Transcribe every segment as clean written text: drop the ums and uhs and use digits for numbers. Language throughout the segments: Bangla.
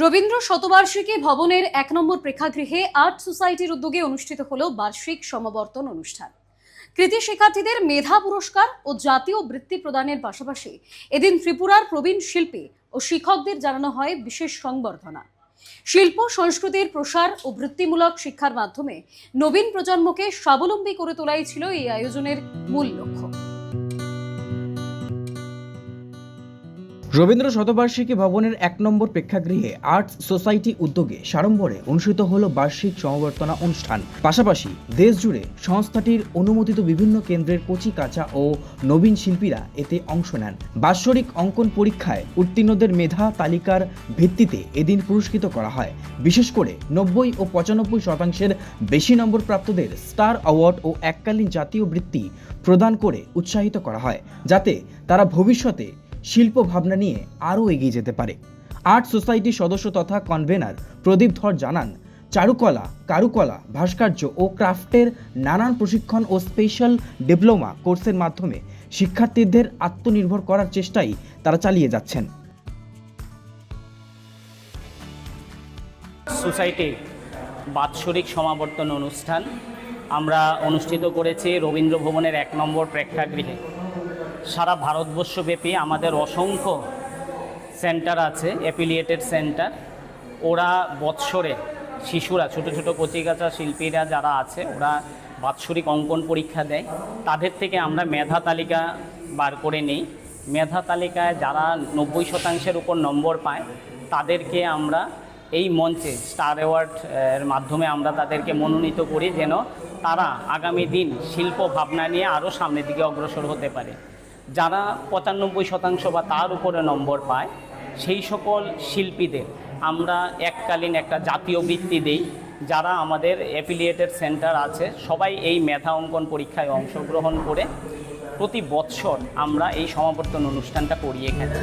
রবীন্দ্র শতবার্ষিকী ভবনের ১ নম্বর প্রেক্ষাগৃহে আর্ট সোসাইটির উদ্যোগে অনুষ্ঠিত হলো বার্ষিক সমাবর্তন অনুষ্ঠান। কৃতি শিক্ষার্থীদের মেধা পুরস্কার ও জাতীয় বৃত্তি প্রদানের পাশাপাশি এদিন ত্রিপুরার প্রবীণ শিল্পী ও শিক্ষকদের জানানো হয় বিশেষ সংবর্ধনা। শিল্প সংস্কৃতির প্রসার ও বৃত্তিমূলক শিক্ষার মাধ্যমে নবীন প্রজন্মকে স্বাবলম্বী করে তোলাই ছিল এই আয়োজনের মূল লক্ষ্য। রবীন্দ্র শতবার্ষিকী ভবনের ১ নম্বর প্রেক্ষাগৃহে আর্টস সোসাইটি উদ্যোগে সাড়ম্বরে অনুষ্ঠিত হল বার্ষিক সমাবর্তনা অনুষ্ঠান। পাশাপাশি দেশ জুড়ে সংস্থাটির অনুমোদিত বিভিন্ন কেন্দ্রের কচি কাঁচা ও নবীন শিল্পীরা এতে অংশ নেন। বাৎসরিক অঙ্কন পরীক্ষায় উত্তীর্ণদের মেধা তালিকার ভিত্তিতে এদিন পুরস্কৃত করা হয়। বিশেষ করে ৯০ ও ৯৫% বেশি নম্বর প্রাপ্তদের স্টার অ্যাওয়ার্ড ও এককালীন জাতীয় বৃত্তি প্রদান করে উৎসাহিত করা হয়, যাতে তারা ভবিষ্যতে শিল্প ভাবনা নিয়ে আরও এগিয়ে যেতে পারে। আর্ট সোসাইটির সদস্য তথা কনভেনার প্রদীপ ধর জানান, চারুকলা, কারুকলা, ভাস্কর্য ও ক্রাফটের নানান প্রশিক্ষণ ও স্পেশাল ডিপ্লোমা কোর্সের মাধ্যমে শিক্ষার্থীদের আত্মনির্ভর করার চেষ্টাই তারা চালিয়ে যাচ্ছেন। সোসাইটির বাৎসরিক সমাবর্তন অনুষ্ঠান আমরা অনুষ্ঠিত করেছি রবীন্দ্র ভবনের ১ নম্বর প্রেক্ষাগৃহে। সারা ভারতবর্ষব্যাপী আমাদের অসংখ্য সেন্টার আছে, অ্যাফিলিয়েটেড সেন্টার। ওরা বৎসরে শিশুরা, ছোট ছোট কচিকাঁচা শিল্পীরা যারা আছে, ওরা বাৎসরিক অঙ্কন পরীক্ষা দেয়। তাদের থেকে আমরা মেধা তালিকা বার করে নিই। মেধা তালিকায় যারা ৯০% উপর নম্বর পায় তাদেরকে আমরা এই মঞ্চে স্টার অ্যাওয়ার্ড এর মাধ্যমে আমরা তাদেরকে মনোনীত করি, যেন তারা আগামী দিন শিল্প ভাবনা নিয়ে আরও সামনের দিকে অগ্রসর হতে পারে। যারা ৯৫% বা তার উপরে নম্বর পায় সেই সকল শিল্পীদের আমরা এককালীন একটা জাতীয় বৃত্তি দেই। যারা আমাদের অ্যাফিলিয়েটেড সেন্টার আছে সবাই এই মেধা অঙ্কন পরীক্ষায় অংশগ্রহণ করে প্রতি বৎসর আমরা এই সমাবর্তন অনুষ্ঠানটা করি এখানে।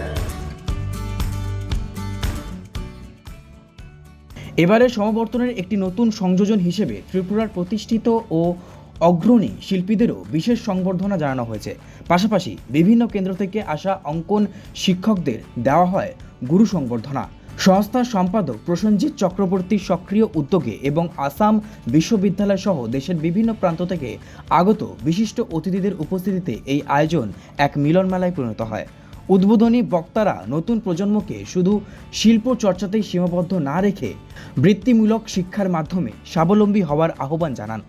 এবারের সমাবর্তনের একটি নতুন সংযোজন হিসেবে ত্রিপুরার প্রতিষ্ঠিত ও অগ্রণী শিল্পীদেরও বিশেষ সংবর্ধনা জানানো হয়েছে। পাশাপাশি বিভিন্ন কেন্দ্র থেকে আসা অঙ্কন শিক্ষকদের দেওয়া হয় গুরু সংবর্ধনা। সংস্থার সম্পাদক প্রসেনজিৎ চক্রবর্তীর সক্রিয় উদ্যোগে এবং আসাম বিশ্ববিদ্যালয় সহ দেশের বিভিন্ন প্রান্ত থেকে আগত বিশিষ্ট অতিথিদের উপস্থিতিতে এই আয়োজন এক মিলন মেলায় পরিণত হয়। উদ্বোধনী বক্তারা নতুন প্রজন্মকে শুধু শিল্প চর্চাতেই সীমাবদ্ধ না রেখে বৃত্তিমূলক শিক্ষার মাধ্যমে স্বাবলম্বী হওয়ার আহ্বান জানান।